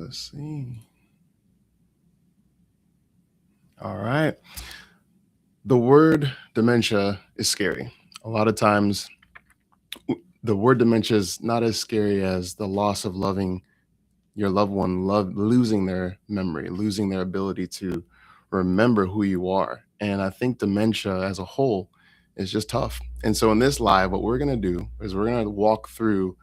let's see. All right. The word dementia is scary. A lot of times, the word dementia is not as scary as the loss of loving your loved one, losing their memory, losing their ability to remember who you are. And I think dementia as a whole is just tough. And so in this live, what we're going to do is we're going to walk through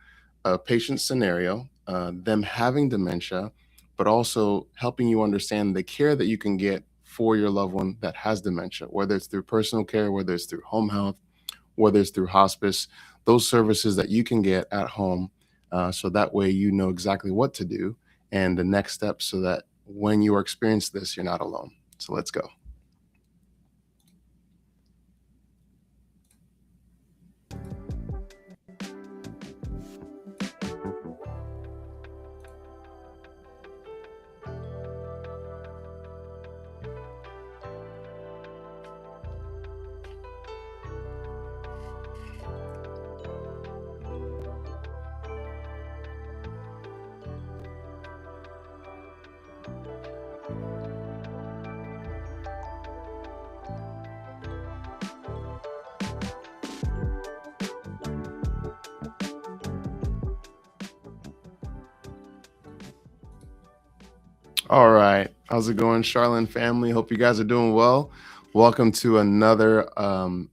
a patient scenario, them having dementia, but also helping you understand the care that you can get for your loved one that has dementia, whether it's through personal care, whether it's through home health, whether it's through hospice, those services that you can get at home. So that way you know exactly what to do and the next steps so that when you are experiencing this, you're not alone. So let's go. All right. How's it going, Charlene family? Hope you guys are doing well. Welcome to another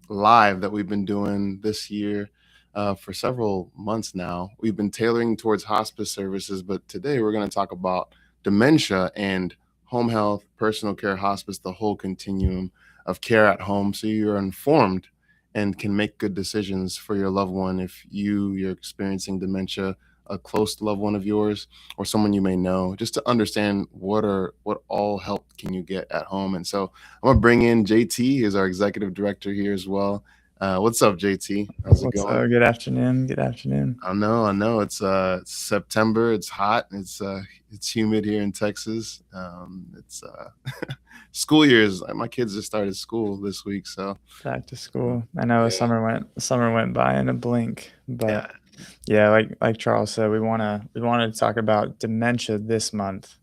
live that we've been doing this year for several months now. We've been tailoring towards hospice services, but today we're going to talk about dementia and home health, personal care, hospice, the whole continuum of care at home. So you're informed and can make good decisions for your loved one if you're experiencing dementia, a close loved one of yours, or someone you may know, just to understand what all help can you get at home. And so I'm gonna bring in JT, who's our executive director here as well. What's up, JT? How's it What's going? up? Good afternoon. Good afternoon. I know. It's September. It's hot. It's humid here in Texas. It's school years. My kids just started school this week, so Back to school. I know Yeah. summer went by in a blink, yeah, but yeah, like Charles said, we wanna to talk about dementia this month.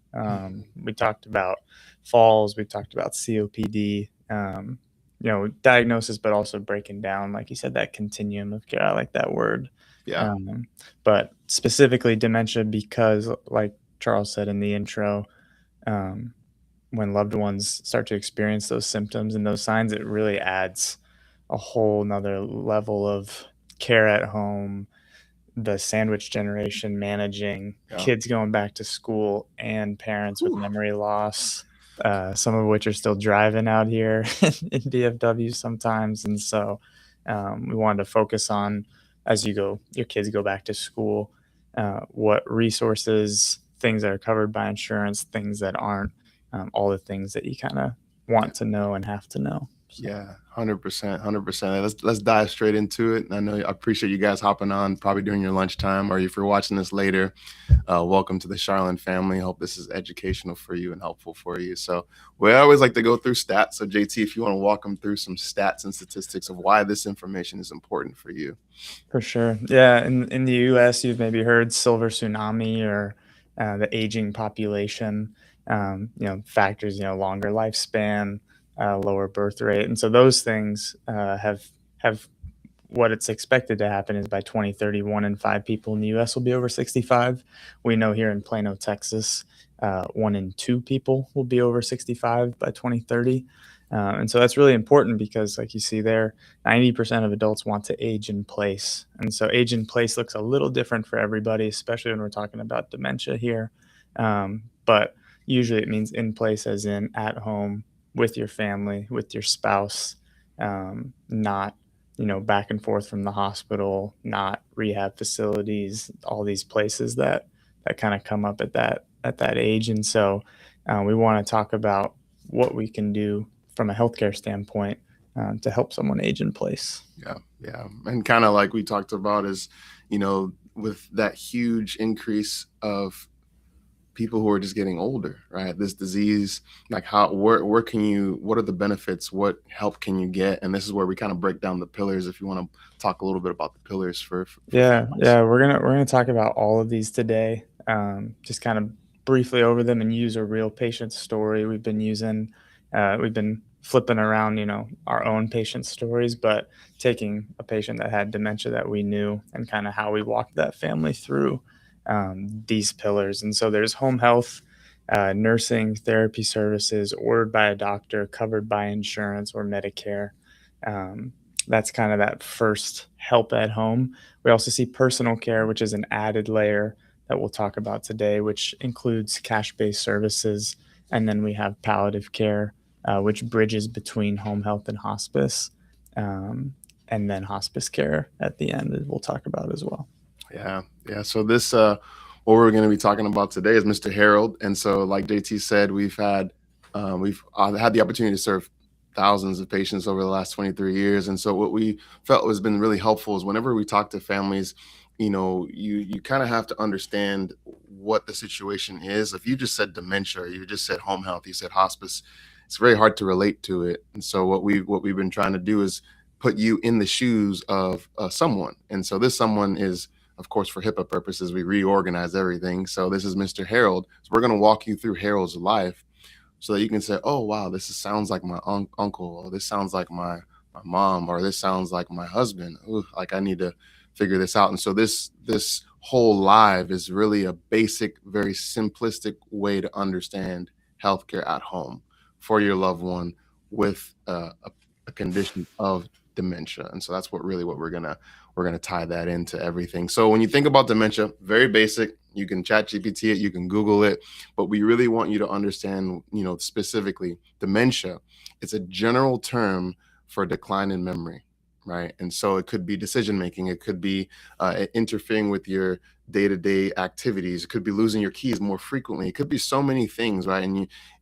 We talked about falls. We talked about COPD. Diagnosis, but also breaking down, like you said, that continuum of care. I like that word. yeah, But specifically dementia because, like Charles said in the intro, um, when loved ones start to experience those symptoms and those signs, it really adds a whole nother level of care at home, the sandwich generation managing yeah. kids going back to school and parents with Whew. memory loss, some of which are still driving out here in DFW sometimes. And so we wanted to focus on, as your kids go back to school, what resources, things that are covered by insurance, things that aren't, all the things that you kind of want to know and have to know. So. Yeah, 100%, 100%. Let's dive straight into it. I know I appreciate you guys hopping on probably during your lunchtime, or if you're watching this later, welcome to the Charlene family. Hope this is educational for you and helpful for you. So we always like to go through stats. So JT, if you want to walk them through some stats and statistics of why this information is important for you. For sure. Yeah. In the US, you've maybe heard silver tsunami or the aging population, factors, longer lifespan, lower birth rate. And so those things have what it's expected to happen is by 2030, 1 in 5 people in the US will be over 65. We know here in Plano, Texas, 1 in 2 people will be over 65 by 2030. And so that's really important because, like you see there, 90% of adults want to age in place. And so age in place looks a little different for everybody, especially when we're talking about dementia here. But usually it means in place as in at home with your family, with your spouse, not, back and forth from the hospital, not rehab facilities, all these places that kind of come up at that age. And so we want to talk about what we can do from a healthcare standpoint to help someone age in place. Yeah. And kind of like we talked about is, with that huge increase of people who are just getting older, right? This disease, like where can you, what are the benefits? What help can you get? And this is where we kind of break down the pillars. If you want to talk a little bit about the pillars for Yeah, families. yeah, we're gonna talk about all of these today. Just kind of briefly over them and use a real patient story. We've been flipping around, our own patient stories, but taking a patient that had dementia that we knew and kind of how we walked that family through these pillars. And so there's home health, nursing, therapy services ordered by a doctor, covered by insurance or Medicare. Um, that's kind of that first help at home. We also see personal care, which is an added layer that we'll talk about today, which includes cash based services. And then we have palliative care, which bridges between home health and hospice. Um, and then hospice care at the end, we'll talk about as well. Yeah, yeah. So this, what we're going to be talking about today is Mr. Harold, and so like JT said, we've had the opportunity to serve thousands of patients over the last 23 years, and so what we felt has been really helpful is whenever we talk to families, you kind of have to understand what the situation is. If you just said dementia, or you just said home health, you said hospice, it's very hard to relate to it. And so what we've been trying to do is put you in the shoes of someone, and so this someone is, of course, for HIPAA purposes, we reorganize everything. So this is Mr. Harold. So we're going to walk you through Harold's life so that you can say, oh, wow, sounds like my uncle, or this sounds like my mom, or this sounds like my husband. Ooh, like I need to figure this out. And so this whole live is really a basic, very simplistic way to understand healthcare at home for your loved one with a condition of dementia. And so that's what we're gonna tie that into everything. So when you think about dementia, very basic. You can chat GPT it, you can Google it, but we really want you to understand, specifically dementia. It's a general term for decline in memory, right? And so it could be decision making, it could be interfering with your day-to-day activities, it could be losing your keys more frequently, it could be so many things, right?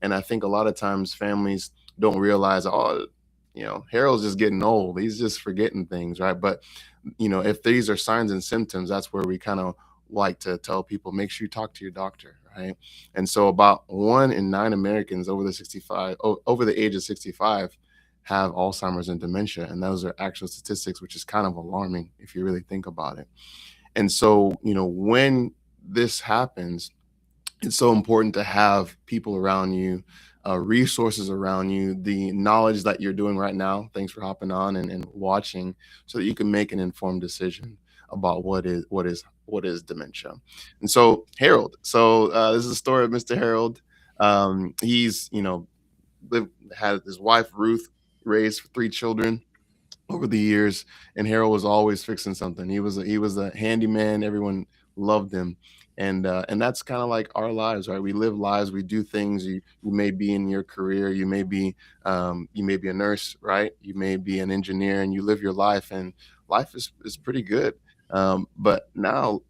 And I think a lot of times families don't realize, oh, Harold's just getting old, he's just forgetting things, right? But if these are signs and symptoms, that's where we kind of like to tell people, make sure you talk to your doctor, right? And so about 1 in 9 Americans over the age of 65 have Alzheimer's and dementia. And those are actual statistics, which is kind of alarming if you really think about it. And so, when this happens, it's so important to have people around you, resources around you, the knowledge that you're doing right now. Thanks for hopping on and watching, so that you can make an informed decision about what is dementia. And so Harold, this is the story of Mr. Harold. He's had his wife Ruth, raised 3 children over the years, and Harold was always fixing something. He was a handyman. Everyone loved him, and that's kind of like our lives, right? We live lives, we do things. You may be in your career, you may be a nurse, right? You may be an engineer, and you live your life, and life is pretty good. But now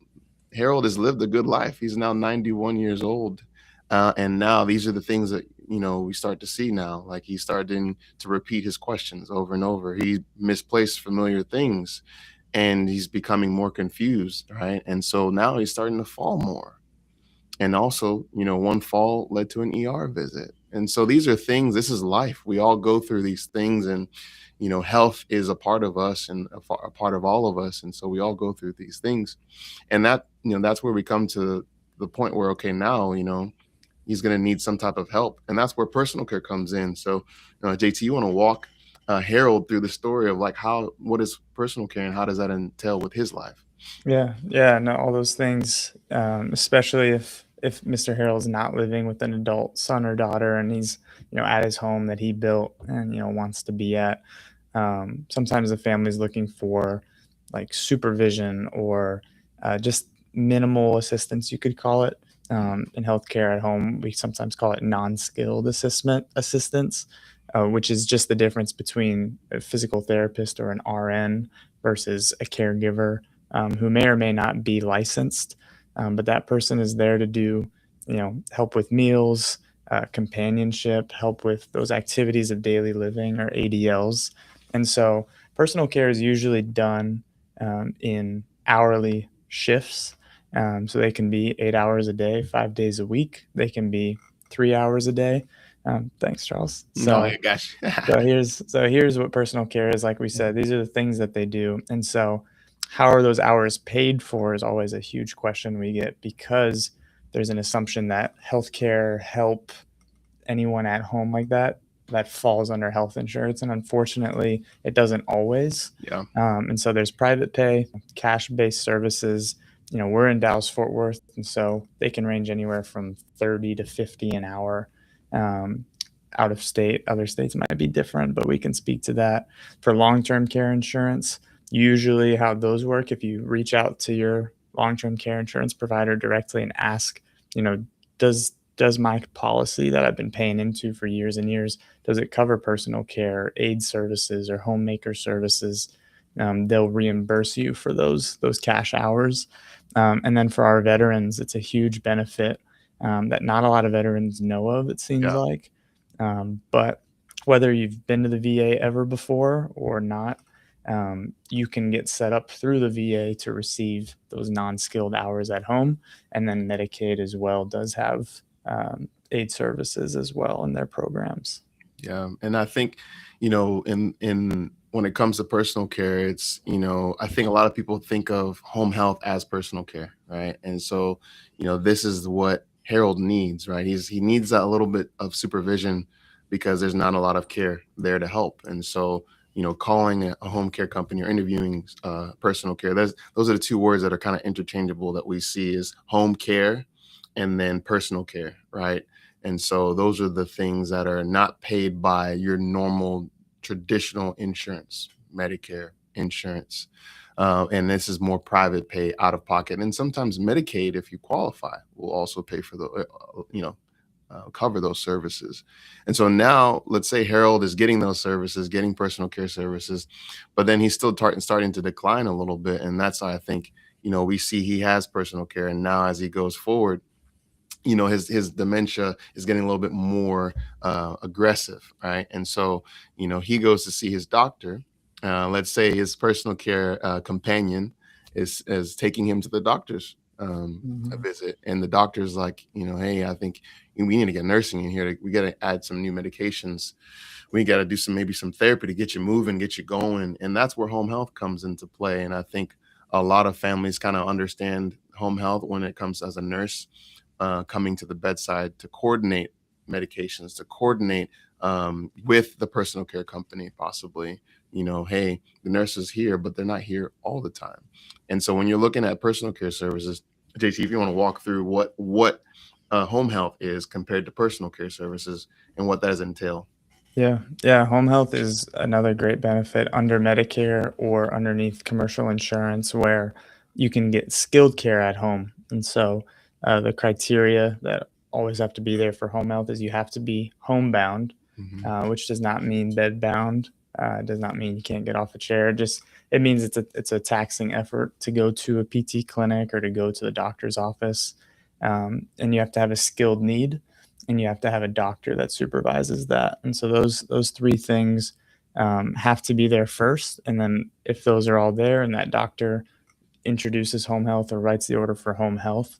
Harold has lived a good life. He's now 91 years old. And now these are the things that, we start to see now. Like he's starting to repeat his questions over and over. He misplaced familiar things, and he's becoming more confused, right? And so now he's starting to fall more. And also, one fall led to an ER visit. And so these are things, this is life. We all go through these things, and, health is a part of us, and a part of all of us. And so we all go through these things. And that's where we come to the point where, okay, now, he's going to need some type of help. And that's where personal care comes in. So, JT, you want to walk Harold through the story of like what is personal care and how does that entail with his life? Yeah, no, all those things, especially if Mr. Harrell's not living with an adult son or daughter, and he's at his home that he built and wants to be at. Sometimes the family's looking for like supervision or just minimal assistance, you could call it. In healthcare at home, we sometimes call it non-skilled assistance, which is just the difference between a physical therapist or an RN versus a caregiver, who may or may not be licensed, but that person is there to do, help with meals, companionship, help with those activities of daily living or ADLs. And so personal care is usually done in hourly shifts. So they can be 8 hours a day, 5 days a week. They can be 3 hours a day. Thanks, Charles. No, I gosh. So here's what personal care is. Like we said, these are the things that they do. And so how are those hours paid for is always a huge question we get, because there's an assumption that healthcare help anyone at home like that falls under health insurance, and unfortunately it doesn't always. Yeah. And so there's private pay, cash-based services. We're in Dallas Fort Worth, and so they can range anywhere from 30 to 50 an hour. um, Out of state, other states might be different, but we can speak to that. For long-term care insurance, usually how those work, if you reach out to your long-term care insurance provider directly and ask, you know does my policy that I've been paying into for years and years, does it cover personal care, aid services, or homemaker services? They'll reimburse you for those cash hours. And then for our veterans, it's a huge benefit that not a lot of veterans know of, it seems Yeah. like. But whether you've been to the VA ever before or not, you can get set up through the VA to receive those non-skilled hours at home. And then Medicaid as well does have aid services as well in their programs. Yeah, and I think, in when it comes to personal care, it's, I think a lot of people think of home health as personal care, right? And so, this is what Harold needs, right? He needs that little bit of supervision because there's not a lot of care there to help. And so, calling a home care company or interviewing personal care, those are the two words that are kind of interchangeable that we see is home care and then personal care, right? And so those are the things that are not paid by your normal traditional insurance, Medicare insurance. And this is more private pay out of pocket. And sometimes Medicaid, if you qualify, will also pay for cover those services. And so now let's say Harold is getting those services, getting personal care services, but then he's still starting to decline a little bit. And that's why I think, we see he has personal care. And now as he goes forward, his dementia is getting a little bit more aggressive, right? And so he goes to see his doctor. Let's say his personal care companion is taking him to the doctor's a Mhm. visit, and the doctor's like, hey, I think we need to get nursing in here. We got to add some new medications. We got to do maybe some therapy to get you moving, get you going. And that's where home health comes into play. And I think a lot of families kind of understand home health when it comes as a nurse coming to the bedside to coordinate medications, to coordinate with the personal care company, possibly. Hey, the nurse is here, but they're not here all the time. And so when you're looking at personal care services, JT, if you want to walk through what home health is compared to personal care services and what that does entail. Yeah. Home health is another great benefit under Medicare or underneath commercial insurance where you can get skilled care at home. And so the criteria that always have to be there for home health is you have to be homebound, Mhm. which does not mean bedbound. It does not mean you can't get off a chair. It means it's a taxing effort to go to a PT clinic or to go to the doctor's office, and you have to have a skilled need, and you have to have a doctor that supervises that. And so those three things have to be there first. And then if those are all there, and that doctor introduces home health or writes the order for home health,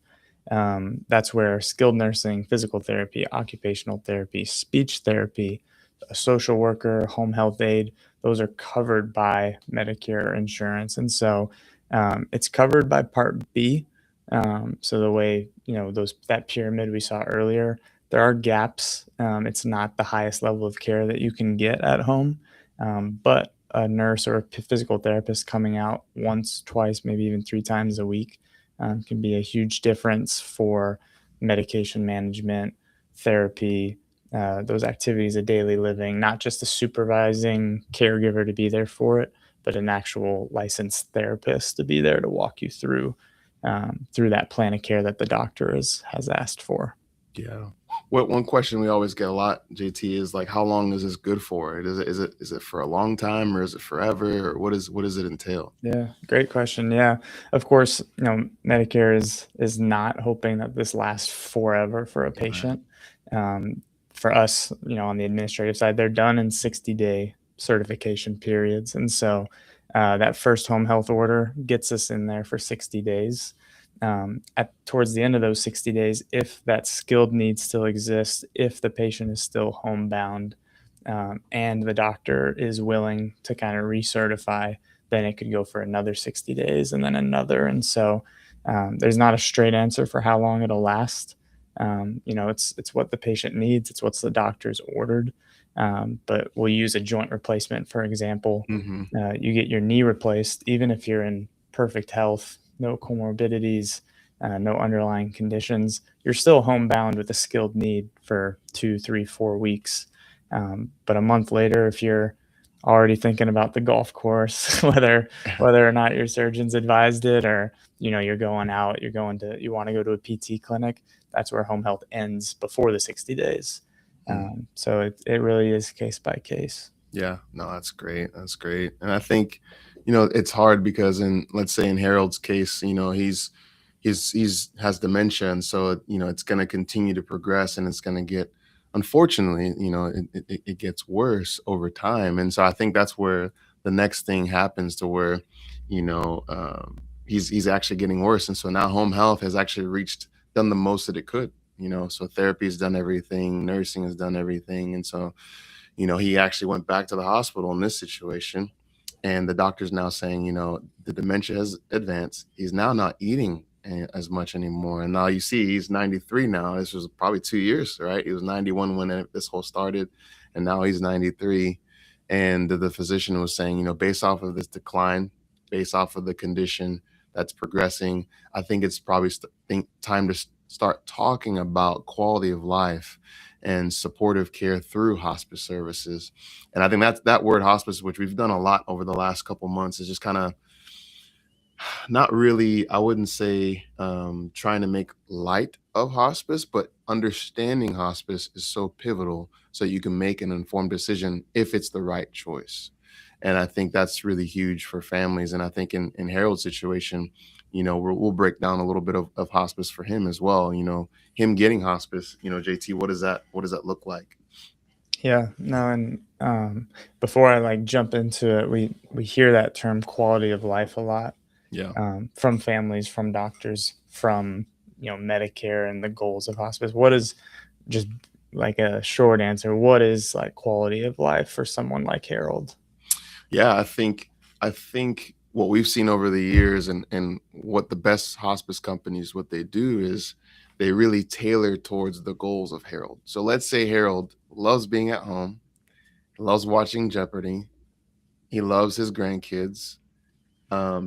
that's where skilled nursing, physical therapy, occupational therapy, speech therapy, a social worker, home health aide, those are covered by Medicare insurance. And so it's covered by Part B. So the way, that pyramid we saw earlier, there are gaps. It's not the highest level of care that you can get at home, but a nurse or a physical therapist coming out once, twice, maybe even three times a week can be a huge difference for medication management, therapy, those activities of daily living, not just a supervising caregiver to be there for it, but an actual licensed therapist to be there to walk you through that plan of care that the doctor has asked for. Yeah. What one question we always get a lot, JT, is like, how long is this good for? Is it for a long time or is it forever or what does it entail? Yeah, great question. Yeah, of course, Medicare is not hoping that this lasts forever for a Right. patient. For us, on the administrative side, they're done in 60-day certification periods, and so that first home health order gets us in there for 60 days. At towards the end of those 60 days, if that skilled need still exists, if the patient is still homebound, and the doctor is willing to kind of recertify, then it could go for another 60 days and then another. And so There's not a straight answer for how long it'll last. It's what the patient needs. It's what's the doctor's ordered. But we'll use a joint replacement, for example. Hmm. You get your knee replaced, even if you're in perfect health, no comorbidities, no underlying conditions. You're still homebound with a skilled need for 2, 3, 4 weeks. But a month later, if you're already thinking about the golf course, whether or not your surgeons advised it, or you're going out, you want to go to a PT clinic, that's where home health ends before the 60 days. So it really is case by case. Yeah, no, that's great. That's great. And I think, it's hard because let's say in Harold's case, he's has dementia, and so it's going to continue to progress, and it's going to get, unfortunately, it gets worse over time. And so I think that's where the next thing happens, to where, he's actually getting worse, and so now home health has actually done the most that it could. So therapy has done everything, nursing has done everything, and so he actually went back to the hospital in this situation. And the doctor's now saying, the dementia has advanced. He's now not eating as much anymore. And now you see he's 93 now. This was probably 2 years, right? He was 91 when this whole started, and now he's 93. And the physician was saying, based off of this decline, based off of the condition that's progressing, I think it's probably time to start talking about quality of life and supportive care through hospice services. And I think that word hospice, which we've done a lot over the last couple months, is just kind of not really, I wouldn't say trying to make light of hospice, but understanding hospice is so pivotal so you can make an informed decision if it's the right choice. And I think that's really huge for families. And I think in Harold's situation, we'll break down a little bit of hospice for him as well. Him getting hospice, JT, what does that look like? Yeah, no, and before I jump into it, we hear that term quality of life a lot, Yeah. from families, from doctors, from Medicare and the goals of hospice. What is, just like a short answer, what is like quality of life for someone like Harold? Yeah, I think what we've seen over the years, and what the best hospice companies, what they do is they really tailor towards the goals of Harold. So let's say Harold loves being at home, loves watching Jeopardy, he loves his grandkids.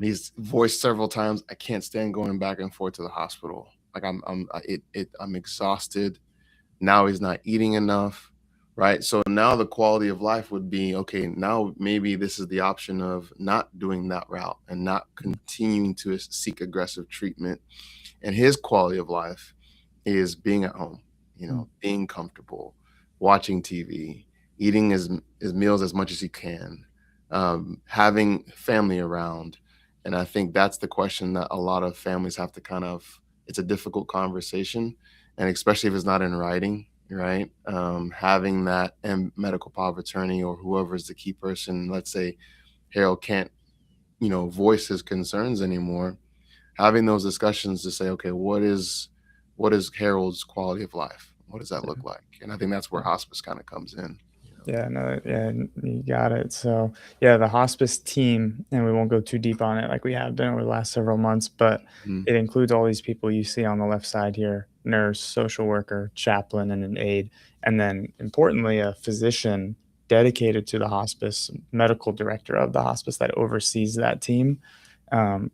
He's voiced several times, I can't stand going back and forth to the hospital. Like I'm exhausted. Now he's not eating enough, right? So now the quality of life would be, okay, now maybe this is the option of not doing that route and not continuing to seek aggressive treatment. And his quality of life is being at home, being comfortable, watching TV, eating his meals as much as he can, having family around. And I think that's the question that a lot of families have to it's a difficult conversation. And especially if it's not in writing, right? Having that and medical power of attorney, or whoever is the key person, let's say Harold can't, voice his concerns anymore, having those discussions to say, okay, what is Harold's quality of life? What does that look like? And I think that's where hospice kind of comes in. Yeah, no, yeah, you got it. So, yeah, the hospice team, and we won't go too deep on it like we have been over the last several months, but Mhm. it includes all these people you see on the left side here: nurse, social worker, chaplain, and an aide. And then, importantly, a physician dedicated to the hospice, medical director of the hospice that oversees that team. Um,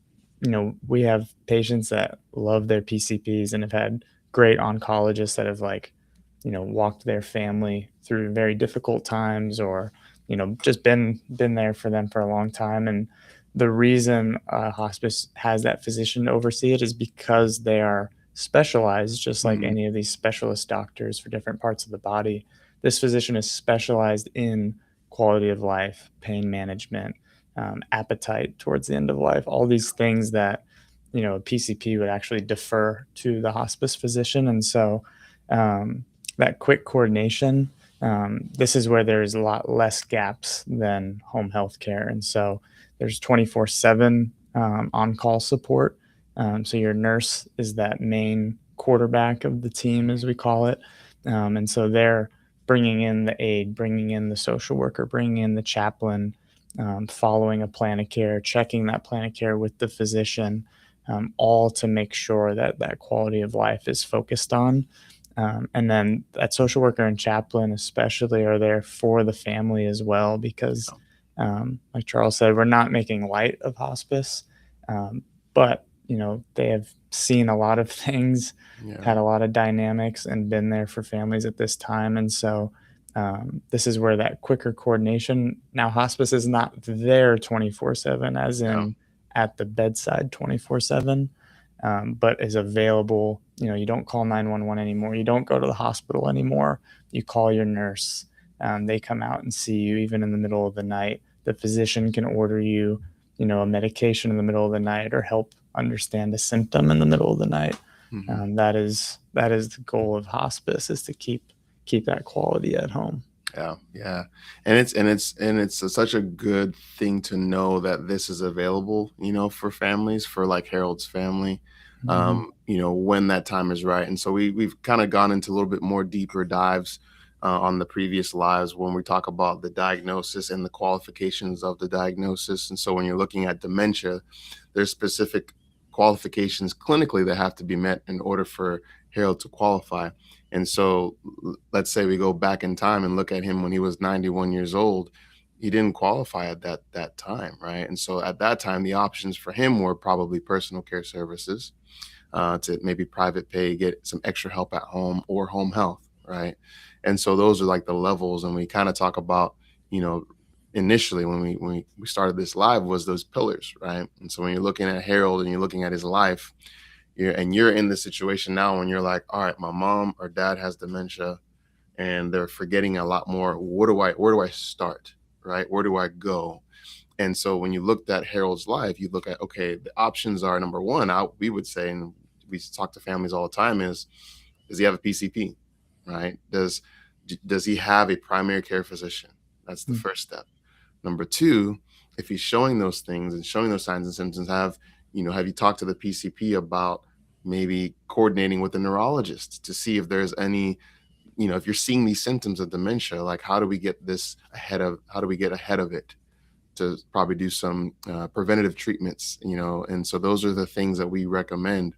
we have patients that love their PCPs and have had great oncologists that have walked their family through very difficult times, or just been there for them for a long time. And the reason hospice has that physician to oversee it is because they are specialized, just like Mhm. any of these specialist doctors for different parts of the body. This physician is specialized in quality of life, pain management, appetite towards the end of life, all these things that a PCP would actually defer to the hospice physician. And so that quick coordination, this is where there's a lot less gaps than home health care. And so there's 24/7 on-call support. So your nurse is that main quarterback of the team, as we call it. And so they're bringing in the aide, bringing in the social worker, bringing in the chaplain, following a plan of care, checking that plan of care with the physician, all to make sure that that quality of life is focused on. And then that social worker and chaplain, especially, are there for the family as well, because, like Charles said, we're not making light of hospice, but they have seen a lot of things, Yeah. had a lot of dynamics, and been there for families at this time. And so this is where that quicker coordination. Now, hospice is not there 24/7, as Yeah. in at the bedside 24/7, but is available. You don't call 911 anymore. You don't go to the hospital anymore. You call your nurse. They come out and see you even in the middle of the night. The physician can order you, a medication in the middle of the night, or help understand a symptom in the middle of the night. Hmm. That is the goal of hospice, is to keep that quality at home. Yeah, yeah, and it's such a good thing to know that this is available, for families, for like Harold's family, Mhm. when that time is right. And so we've kind of gone into a little bit more deeper dives on the previous lives when we talk about the diagnosis and the qualifications of the diagnosis. And so when you're looking at dementia, there's specific qualifications clinically that have to be met in order for Harold to qualify. And so let's say we go back in time and look at him when he was 91 years old. He didn't qualify at that time, right? And so at that time, the options for him were probably personal care services, to maybe private pay, get some extra help at home, or home health, right? And so those are like the levels. And we kind of talk about, you know, initially when we started this live, was those pillars, right? And so when you're looking at Harold and you're looking at his life, you're in this situation now when you're like, all right, my mom or dad has dementia and they're forgetting a lot more. Where do I start? Right? Where do I go? And so when you looked at Harold's life, you look at, okay, the options are, number one, we would say, and we talk to families all the time, is does he have a PCP? Right? Does he have a primary care physician? That's the Mm. first step. Number two, if he's showing those things and showing those signs and symptoms, have you talked to the PCP about maybe coordinating with the neurologist to see if there's any, if you're seeing these symptoms of dementia, like how do we get ahead of it, to probably do some preventative treatments, and so those are the things that we recommend.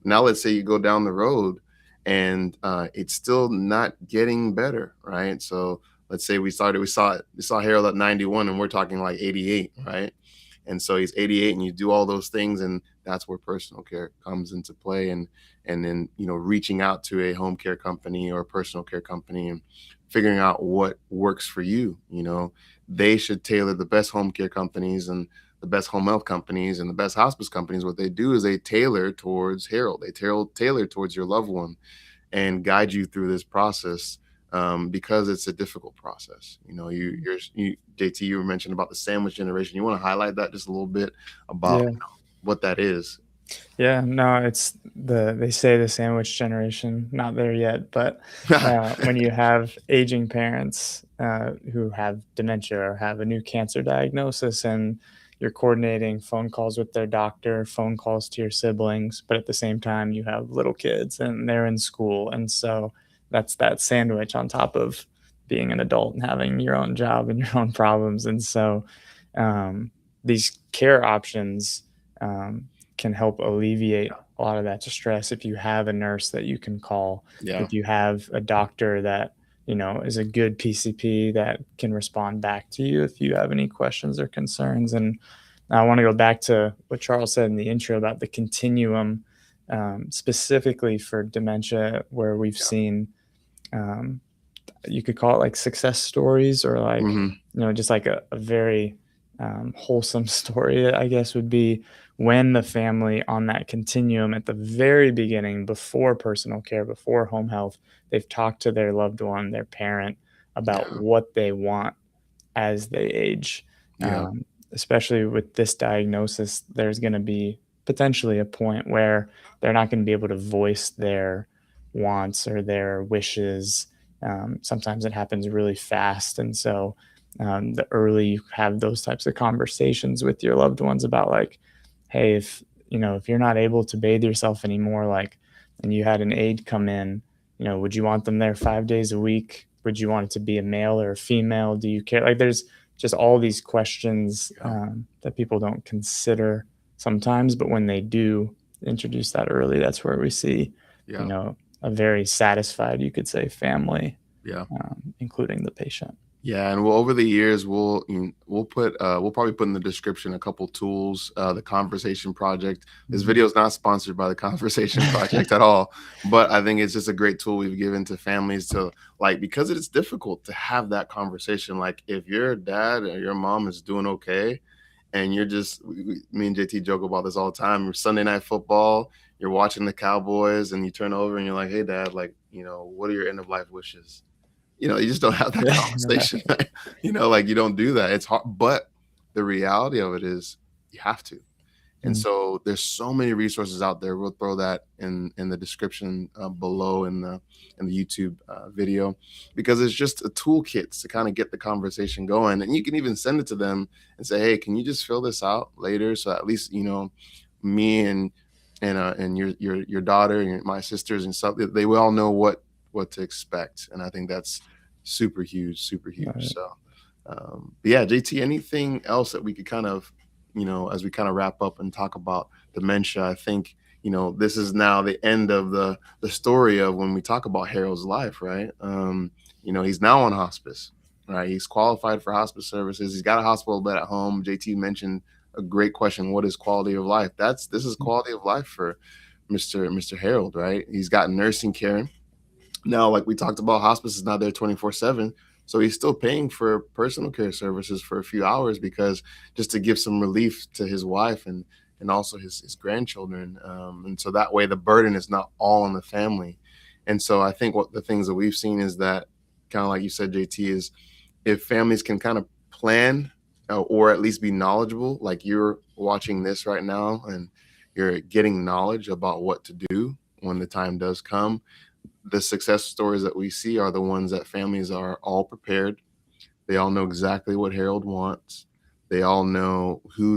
Now, let's say you go down the road and it's still not getting better, right? So let's say we saw Harold at 91 and we're talking like 88, right? And so he's 88 and you do all those things, and that's where personal care comes into play. And then, reaching out to a home care company or a personal care company and figuring out what works for you. They should tailor, the best home care companies and the best home health companies and the best hospice companies, what they do is they tailor towards Harold. They tailor towards your loved one and guide you through this process, because it's a difficult process. JT, you were mentioning about the sandwich generation. You want to highlight that just a little bit about Yeah. what that is? Yeah, no, they say the sandwich generation, not there yet, but when you have aging parents who have dementia or have a new cancer diagnosis, and you're coordinating phone calls with their doctor, phone calls to your siblings, but at the same time you have little kids and they're in school, and so that's that sandwich on top of being an adult and having your own job and your own problems. And so these care options can help alleviate a lot of that stress. If you have a nurse that you can call, Yeah. if you have a doctor that is a good PCP that can respond back to you if you have any questions or concerns. And I want to go back to what Charles said in the intro about the continuum, specifically for dementia, where we've Yeah. seen, um, you could call it like success stories, or like, Hmm. just like a very wholesome story, I guess, would be when the family on that continuum at the very beginning, before personal care, before home health, they've talked to their loved one, their parent, about Yeah. what they want as they age. Yeah. Especially with this diagnosis, there's going to be potentially a point where they're not going to be able to voice their wants or their wishes. Sometimes it happens really fast. And so the early you have those types of conversations with your loved ones about, like, hey, if you're not able to bathe yourself anymore, like, and you had an aide come in, would you want them there 5 days a week? Would you want it to be a male or a female? Do you care? Like, there's just all these questions Yeah. that people don't consider sometimes, but when they do introduce that early, that's where we see, you Yeah. know, a very satisfied, you could say, family, Yeah. including the patient. Yeah, and over the years we'll probably put in the description a couple tools. The Conversation Project. This Mhm. video is not sponsored by the Conversation Project at all, but I think it's just a great tool we've given to families to, like, because it's difficult to have that conversation. Like, if your dad or your mom is doing okay, and you're just me and JT joke about this all the time. You're Sunday night football, you're watching the Cowboys, and you turn over and you're like, "Hey, Dad, like, what are your end of life wishes?" You just don't have that conversation. Right? Like, you don't do that. It's hard, but the reality of it is you have to. And Mm, so there's so many resources out there. We'll throw that in the description below in the YouTube video, because it's just a toolkit to kind of get the conversation going. And you can even send it to them and say, "Hey, can you just fill this out later?" So at least me and your daughter and my sisters and stuff, they will all know what to expect. And I think that's super huge, super huge. right. So but yeah, JT, anything else that we could kind of, as we kind of wrap up and talk about dementia? I think, this is now the end of the story of when we talk about Harold's life, right? He's now on hospice, right? He's qualified for hospice services. He's got a hospital bed at home. JT mentioned a great question. What is quality of life? This is quality of life for Mr. Harold, right? He's got nursing care. Now, like we talked about, hospice is not there 24/7. So he's still paying for personal care services for a few hours, because just to give some relief to his wife and also his grandchildren. And so that way the burden is not all on the family. And so I think what the things that we've seen is that, kind of like you said, JT, is if families can kind of plan, or at least be knowledgeable, like you're watching this right now and you're getting knowledge about what to do when the time does come. The success stories that we see are the ones that families are all prepared. They all know exactly what Harold wants. They all know who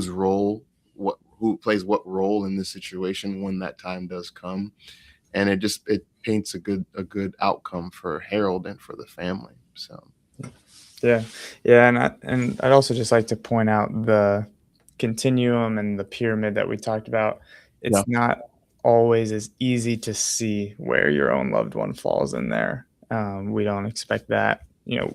plays what role in this situation when that time does come. And it paints a good outcome for Harold and for the family. So Yeah, yeah, and I'd also just like to point out the continuum and the pyramid that we talked about. yeah, It's not always as easy to see where your own loved one falls in there. We don't expect that.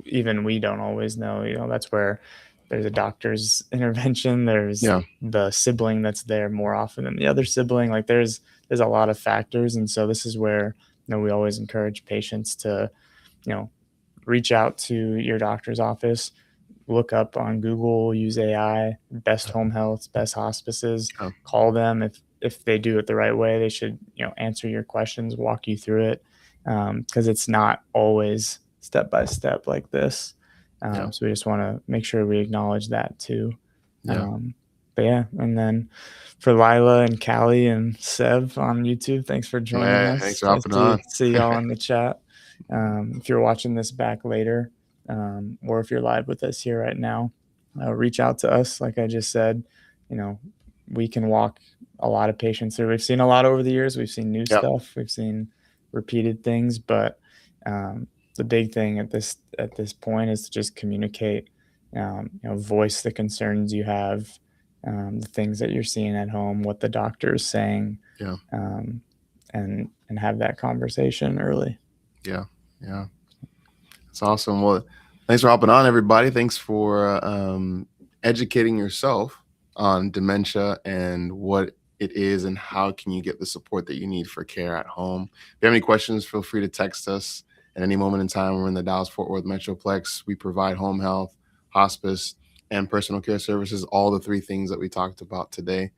Even we don't always know. That's where there's a doctor's intervention. There's yeah, the sibling that's there more often than the other sibling. Like there's a lot of factors, and so this is where we always encourage patients to you know reach out to your doctor's office, look up on Google, use AI, best home health, best hospices, yeah, call them. If they do it the right way, they should answer your questions, walk you through it, because it's not always step by step like this. yeah, So we just want to make sure we acknowledge that too. yeah. Um, but yeah, and then for Lila and Callie and Sev on YouTube, thanks for joining Yeah, thanks us. for I hopping see on. see y'all in the chat. If you're watching this back later, or if you're live with us here right now, reach out to us. Like I just said, you know, we can walk a lot of patients through. We've seen a lot over the years. We've seen new Yeah, stuff. We've seen repeated things, but the big thing at this point is to just communicate. Voice the concerns you have, the things that you're seeing at home, what the doctor is saying, yeah, um, and have that conversation early. yeah, yeah. It's awesome. Well, thanks for hopping on, everybody. Thanks for educating yourself on dementia and what it is and how can you get the support that you need for care at home. If you have any questions, feel free to text us at any moment in time. We're in the Dallas-Fort Worth Metroplex. We provide home health, hospice, and personal care services, all the three things that we talked about today.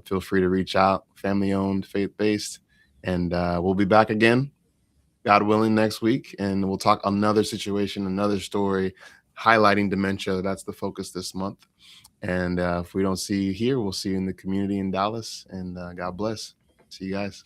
Feel free to reach out, family-owned, faith-based, and we'll be back again, God willing, next week, and we'll talk another situation, another story highlighting dementia. That's the focus this month. And if we don't see you here, we'll see you in the community in Dallas. And God bless. See you guys.